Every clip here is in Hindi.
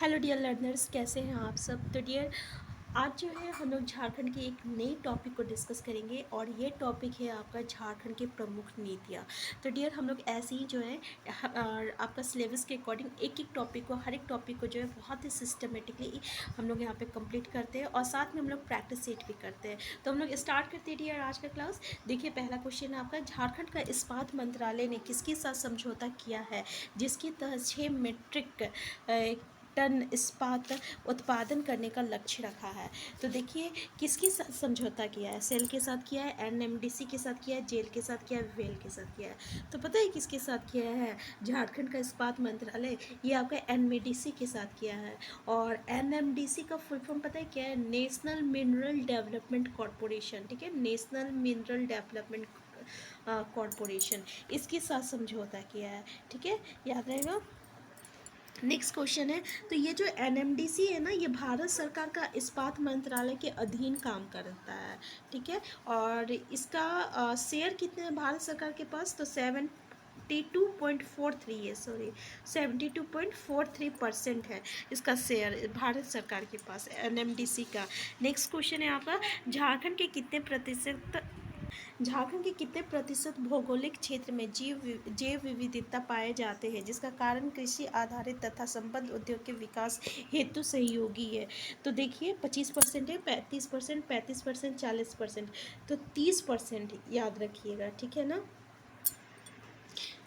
हेलो डियर लर्नर्स, कैसे हैं आप सब। तो डियर, आज जो है हम लोग झारखंड के एक नई टॉपिक को डिस्कस करेंगे और ये टॉपिक है आपका झारखंड की प्रमुख नीतियाँ। तो डियर, हम लोग ऐसे ही जो है आपका सिलेबस के अकॉर्डिंग एक एक टॉपिक को, हर एक टॉपिक को जो है बहुत ही सिस्टमेटिकली हम लोग यहाँ पे कंप्लीट करते हैं और साथ में हम लोग प्रैक्टिस सेट भी करते हैं। तो हम लोग स्टार्ट करते हैं डियर आज का क्लास। देखिए, पहला क्वेश्चन है आपका, झारखंड का इस्पात मंत्रालय ने किसके साथ समझौता किया है जिसके तहत 6 मीट्रिक टन इस्पात उत्पादन करने का लक्ष्य रखा है। तो देखिए, किसके साथ समझौता किया है। सेल के साथ किया है, एनएमडीसी के साथ किया है, जेल के साथ किया है, वेल के साथ किया है। तो पता है किसके साथ किया है झारखंड का इस्पात मंत्रालय? ये आपका एनएमडीसी के साथ किया है। और एनएमडीसी का फुल फॉर्म पता है क्या है? National mineral development corporation. ठीक है, नेशनल मिनरल डेवलपमेंट कॉरपोरेशन, इसके साथ समझौता किया है। ठीक है, याद रहेगा। नेक्स्ट क्वेश्चन है, तो ये जो एनएमडीसी है ना, ये भारत सरकार का इस्पात मंत्रालय के अधीन काम करता है। ठीक है, और इसका शेयर कितने हैं भारत सरकार के पास? तो 72.43 है, सॉरी 72.43% है इसका शेयर भारत सरकार के पास एनएमडीसी का। नेक्स्ट क्वेश्चन है आपका, झारखंड के कितने प्रतिशत भौगोलिक क्षेत्र में जैव विविधता पाए जाते हैं जिसका कारण कृषि आधारित तथा संबद्ध उद्योग के विकास हेतु सहयोगी है? तो देखिए, 25% है, 35%, 35%, 40%, तो 30% याद रखिएगा। ठीक है ना।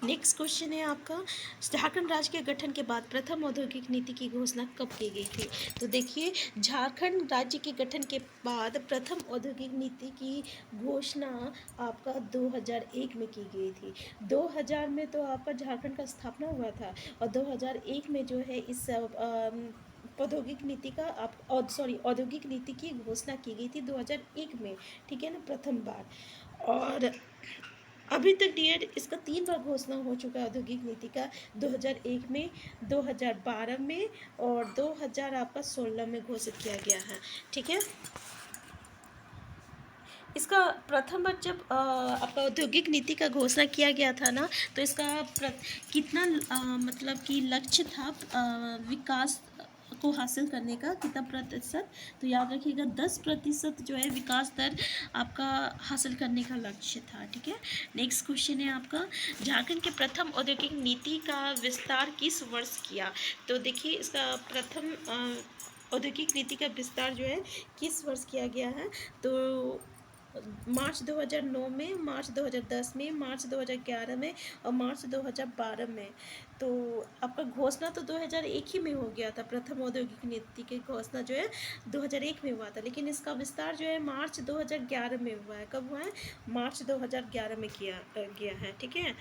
नेक्स्ट क्वेश्चन है आपका, झारखंड राज्य के गठन के बाद प्रथम औद्योगिक नीति की घोषणा कब की गई थी? तो देखिए, झारखंड राज्य के गठन के बाद प्रथम औद्योगिक नीति की घोषणा आपका 2001 में की गई थी। 2000 में तो आपका झारखंड का स्थापना हुआ था और 2001 में जो है इस औद्योगिक नीति का औद्योगिक नीति की घोषणा की गई थी 2001 में। ठीक है ना, प्रथम बार। और अभी तक डियर इसका 3 बार घोषणा हो चुका है औद्योगिक नीति का, 2001 में, 2012 में और 2000 आपका 16 में घोषित किया गया है। ठीक है, इसका प्रथम बार जब आपका औद्योगिक नीति का घोषणा किया गया था ना, तो इसका कितना मतलब कि लक्ष्य था विकास को हासिल करने का, कितना प्रतिशत? तो याद रखिएगा, 10% जो है विकास दर आपका हासिल करने का लक्ष्य था। ठीक है, नेक्स्ट क्वेश्चन है आपका, झारखंड के प्रथम औद्योगिक नीति का विस्तार किस वर्ष किया? तो देखिए, इसका प्रथम औद्योगिक नीति का विस्तार जो है किस वर्ष किया गया है? तो मार्च 2009 में, मार्च 2010 में, मार्च 2011 में और मार्च 2012 में। तो आपका घोषणा तो 2001 ही में हो गया था, प्रथम औद्योगिक नीति की घोषणा जो है 2001 में हुआ था, लेकिन इसका विस्तार जो है मार्च 2011 में हुआ है। कब हुआ है? मार्च 2011 में किया गया है। ठीक है,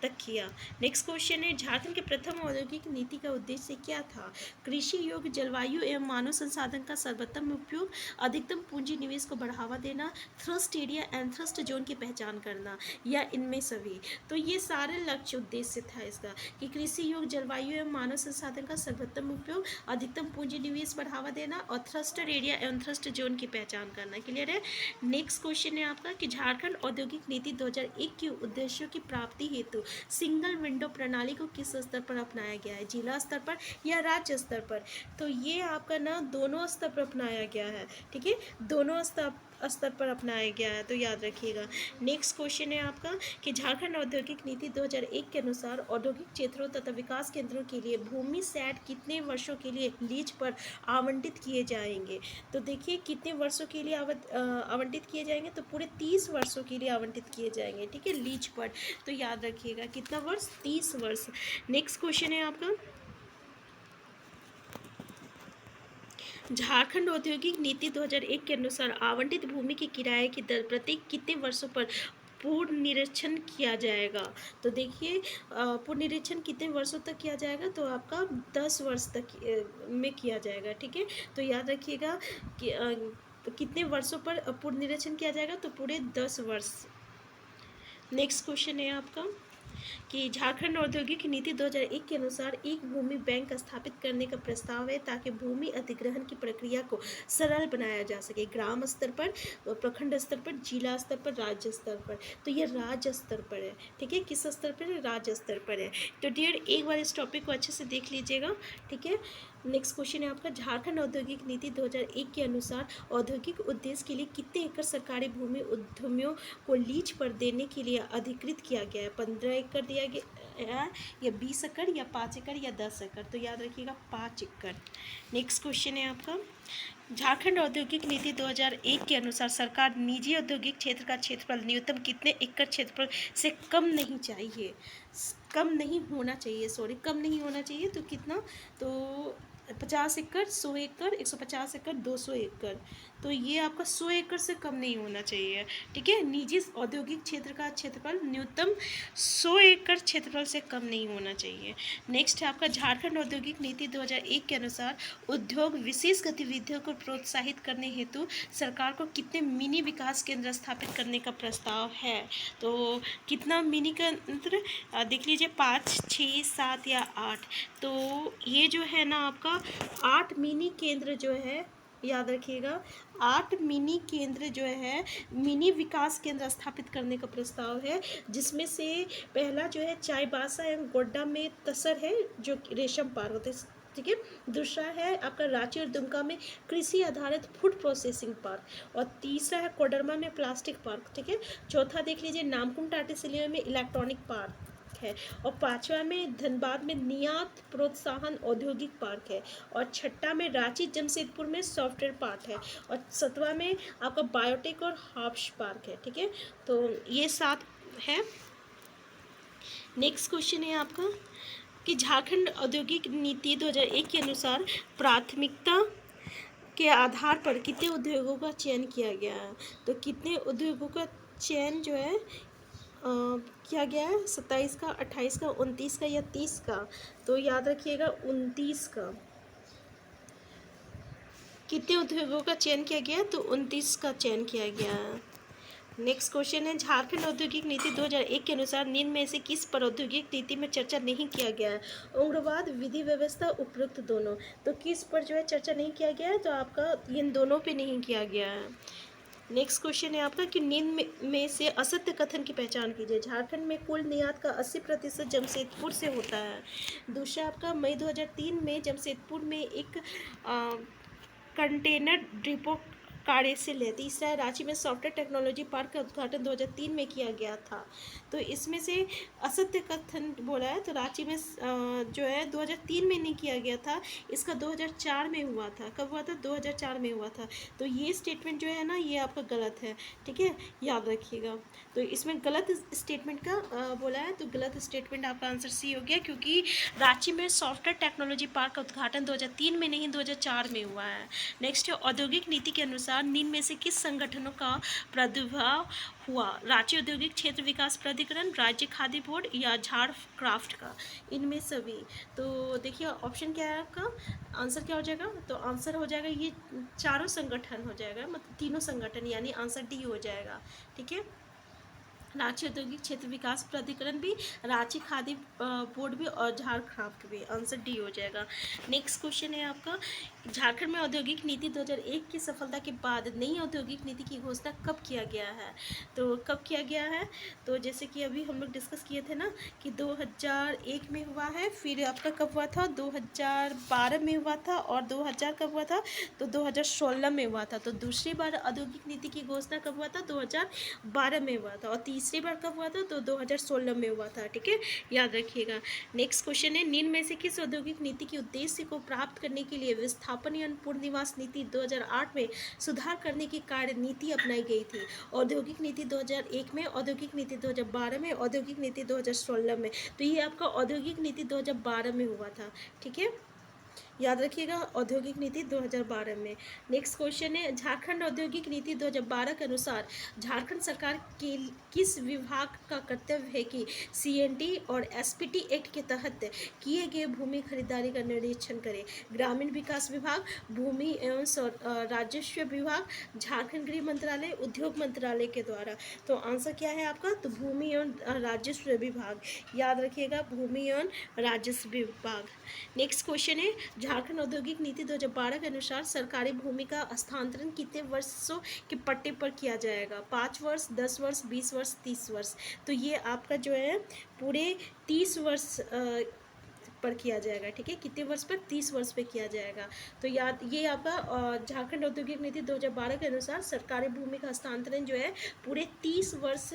तक किया। नेक्स्ट क्वेश्चन है, झारखंड के प्रथम औद्योगिक नीति का उद्देश्य क्या था? कृषि योग्य जलवायु एवं मानव संसाधन का सर्वोत्तम उपयोग, अधिकतम पूंजी निवेश को बढ़ावा देना, thrust area and thrust zone की पहचान करना, या इनमें सभी? तो ये सारे लक्ष्य उद्देश्य था इसका, कि कृषि योग्य जलवायु एवं मानव संसाधन का सर्वोत्तम उपयोग, अधिकतम पूंजी निवेश बढ़ावा देना और थ्रस्टर एरिया एवं थ्रस्ट जोन की पहचान करना। क्लियर है। नेक्स्ट क्वेश्चन है आपका, कि झारखंड औद्योगिक नीति 2001 के उद्देश्यों की प्राप्ति हेतु सिंगल विंडो प्रणाली को किस स्तर पर अपनाया गया है? जिला स्तर पर या राज्य स्तर पर? तो ये आपका ना दोनों स्तर पर अपनाया गया है। ठीक है, दोनों स्तर पर अपनाया गया है, तो याद रखिएगा। नेक्स्ट क्वेश्चन है आपका, कि झारखंड औद्योगिक नीति 2001 के अनुसार औद्योगिक क्षेत्रों तथा विकास केंद्रों के लिए भूमि सेट कितने वर्षों के लिए लीज पर आवंटित किए जाएंगे? तो देखिए, कितने वर्षों के लिए आवंटित किए जाएंगे? तो पूरे 30 वर्षों के लिए आवंटित किए जाएंगे। ठीक है, लीज पर। तो याद रखिएगा, कितना वर्ष? 30 वर्ष। नेक्स्ट क्वेश्चन है आपका, झारखंड औद्योगिक नीति 2001 के अनुसार आवंटित भूमि की किराए की दर प्रति कितने वर्षों पर पूर्ण निरीक्षण किया जाएगा? तो देखिए, पूर्ण निरीक्षण कितने वर्षों तक किया जाएगा? तो आपका 10 वर्ष तक में किया जाएगा। ठीक है, तो याद रखिएगा कि कितने वर्षों पर पूर्ण निरीक्षण किया जाएगा? तो पूरे 10 वर्ष। नेक्स्ट क्वेश्चन है आपका, कि झारखंड औद्योगिक नीति 2001 के अनुसार एक भूमि बैंक स्थापित करने का प्रस्ताव है ताकि भूमि अधिग्रहण की प्रक्रिया को सरल बनाया जा सके, ग्राम स्तर पर, प्रखंड स्तर पर, जिला स्तर पर, राज्य स्तर पर। तो ये राज्य स्तर पर है। ठीक है, किस स्तर पर है? राज्य स्तर पर है। तो डियर, एक बार इस टॉपिक को अच्छे से देख लीजिएगा। ठीक है, नेक्स्ट क्वेश्चन है आपका, झारखंड औद्योगिक नीति 2001 के अनुसार औद्योगिक उद्देश्य के लिए कितने एकड़ सरकारी भूमि उद्यमियों को लीज पर देने के लिए अधिकृत किया गया है? 15 एकड़ दिया गया है, या 20 एकड़, या 5 एकड़, या 10 एकड़? तो याद रखिएगा 5 एकड़। नेक्स्ट क्वेश्चन है आपका, झारखंड औद्योगिक नीति 2001 के अनुसार सरकार निजी औद्योगिक क्षेत्र का क्षेत्रफल न्यूनतम कितने एकड़ क्षेत्रफल से कम नहीं चाहिए, कम नहीं होना चाहिए, सॉरी, कम नहीं होना चाहिए, तो कितना? तो 50 एकड़, 100 एकड़, 150 एकड़, 200 एकड़। तो ये आपका 100 एकड़ से कम नहीं होना चाहिए, ठीक है। निजी औद्योगिक क्षेत्र का क्षेत्रफल न्यूनतम 100 एकड़ क्षेत्रफल से कम नहीं होना चाहिए। नेक्स्ट है आपका, झारखंड औद्योगिक नीति 2001 के अनुसार उद्योग विशेष गतिविधियों को प्रोत्साहित करने हेतु सरकार को कितने मिनी विकास केंद्र स्थापित करने का प्रस्ताव है? तो कितना मिनी केंद्र? देख लीजिए, 5, 6, 7 या 8। तो ये जो है ना आपका 8 मिनी केंद्र जो है, याद रखिएगा, 8 मिनी केंद्र जो है, मिनी विकास केंद्र स्थापित करने का प्रस्ताव है, जिसमें से पहला जो है चाईबासा एवं गोड्डा में तसर है, जो रेशम पार होते हैं, ठीक है। दूसरा है आपका रांची और दुमका में कृषि आधारित फूड प्रोसेसिंग पार्क, और तीसरा है कोडरमा में प्लास्टिक पार्क, ठीक है। चौथा देख लीजिए, नामकुम टाटीसिलिया में इलेक्ट्रॉनिक पार्क है, और पांचवा में धनबाद में नियात प्रोत्साहन औद्योगिक पार्क है, और छठा में रांची जमशेदपुर में सॉफ्टवेयर पार्क है, और सातवां में आपका बायोटेक और हर्ब्स पार्क है, ठीक है। तो ये 7 है। नेक्स्ट क्वेश्चन है आपका कि झारखंड औद्योगिक नीति 2001 के अनुसार प्राथमिकता के आधार पर कितने उद्योगों का चयन किया गया है? तो कितने उद्योगों का चयन जो है किया गया है? 27 का, 28 का, 29 का, या 30 का? तो याद रखिएगा 29 का। कितने उद्योगों का चयन किया गया? तो 29 का चयन किया गया है। नेक्स्ट क्वेश्चन है, झारखंड औद्योगिक नीति 2001 के अनुसार निम्न में से किस पर औद्योगिक नीति में चर्चा नहीं किया गया है? उग्रवाद, विधि व्यवस्था, उपरोक्त दोनों। तो किस पर जो है चर्चा नहीं किया गया है? तो आपका इन दोनों पे नहीं किया गया है। नेक्स्ट क्वेश्चन है आपका कि निम्न में से असत्य कथन की पहचान कीजिए। झारखंड में कुल निर्यात का 80% जमशेदपुर से होता है। दूसरा आपका, मई 2003 में जमशेदपुर में एक कंटेनर डिपो कार्य से ले। तीसरा है, रांची में सॉफ्टवेयर टेक्नोलॉजी पार्क का उद्घाटन 2003 में किया गया था। तो इसमें से असत्य कथन बोला है, तो रांची में जो है 2003 में नहीं किया गया था, इसका 2004 में हुआ था। कब हुआ था? 2004 में हुआ था। तो ये स्टेटमेंट जो है ना, ये आपका गलत है, ठीक है, याद रखिएगा। तो इसमें गलत स्टेटमेंट का बोला है, तो गलत स्टेटमेंट आपका आंसर सी हो गया, क्योंकि रांची में सॉफ्टवेयर टेक्नोलॉजी पार्क का उद्घाटन 2003 में नहीं 2004 में हुआ है। नेक्स्ट है, औद्योगिक नीति के अनुसार निम्न में से किस संगठनों का प्रादुर्भाव हुआ? रांची औद्योगिक क्षेत्र विकास प्राधिकरण, राज्य खादी बोर्ड, या झाड़ क्राफ्ट का? इनमें सभी। तो देखिए ऑप्शन क्या है आपका, आंसर क्या हो जाएगा? तो आंसर हो जाएगा ये चारों संगठन हो जाएगा, मतलब तीनों संगठन, यानी आंसर डी हो जाएगा, ठीक है। रांची औद्योगिक क्षेत्र विकास प्राधिकरण भी, रांची खादी बोर्ड भी, और झाड़ क्राफ्ट भी। आंसर डी हो जाएगा। नेक्स्ट क्वेश्चन है आपका, झारखंड में औद्योगिक नीति 2001 की सफलता के बाद नई औद्योगिक नीति की घोषणा कब किया गया है? तो कब किया गया है? तो जैसे कि अभी हम लोग डिस्कस किए थे ना कि 2001 में हुआ है, फिर आपका कब हुआ था? 2012 में हुआ था, और 2000 कब हुआ था? तो 2016 में हुआ था। तो दूसरी बार औद्योगिक नीति की घोषणा कब हुआ था? 2012 में हुआ था, और तीसरी बार कब हुआ था? तो 2016 में हुआ था, ठीक है, याद रखिएगा। नेक्स्ट क्वेश्चन है, निम्न में से किस औद्योगिक नीति के उद्देश्य को प्राप्त करने के लिए विस्थापन या पुनर्निवास नीति 2008 में सुधार करने की कार्य नीति अपनाई गई थी? औद्योगिक नीति 2001 में, औद्योगिक नीति 2012 में, औद्योगिक नीति 2016 में। तो ये आपका औद्योगिक नीति 2012 में हुआ था, ठीक है, याद रखिएगा, औद्योगिक नीति 2012 में। नेक्स्ट क्वेश्चन है, झारखंड औद्योगिक नीति 2012 के अनुसार झारखंड सरकार के किस विभाग का कर्तव्य है कि सीएनडी और एसपीटी एक्ट के तहत किए गए भूमि खरीदारी का निरीक्षण करे? ग्रामीण विकास विभाग, भूमि एवं राजस्व विभाग, झारखंड गृह मंत्रालय, उद्योग मंत्रालय के द्वारा। तो आंसर क्या है आपका? तो भूमि एवं राजस्व विभाग, याद रखिएगा, भूमि एवं राजस्व विभाग। नेक्स्ट क्वेश्चन है, झारखंड औद्योगिक नीति 2012 के अनुसार सरकारी भूमि का हस्तांतरण कितने वर्षों के पट्टे पर किया जाएगा? 5 वर्ष, 10 वर्ष, 20 वर्ष, 30 वर्ष। तो ये आपका जो है पूरे 30 वर्ष पर किया जाएगा, ठीक है। कितने वर्ष पर? 30 वर्ष पे किया जाएगा। तो याद, ये आपका झारखंड औद्योगिक नीति 2012 के अनुसार सरकारी भूमि का हस्तांतरण जो है पूरे 30 वर्ष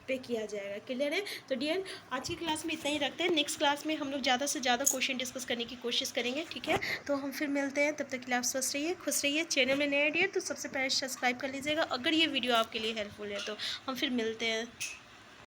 पे किया जाएगा। क्लियर है? तो डियर, आज की क्लास में इतना ही रखते हैं। नेक्स्ट क्लास में हम लोग ज़्यादा से ज़्यादा क्वेश्चन डिस्कस करने की कोशिश करेंगे, ठीक है। तो हम फिर मिलते हैं, तब तक के लिए आप स्वस्थ रहिए, खुश रहिए। चैनल में नए डियर तो सबसे पहले सब्सक्राइब कर लीजिएगा अगर ये वीडियो आपके लिए हेल्पफुल है। तो हम फिर मिलते हैं।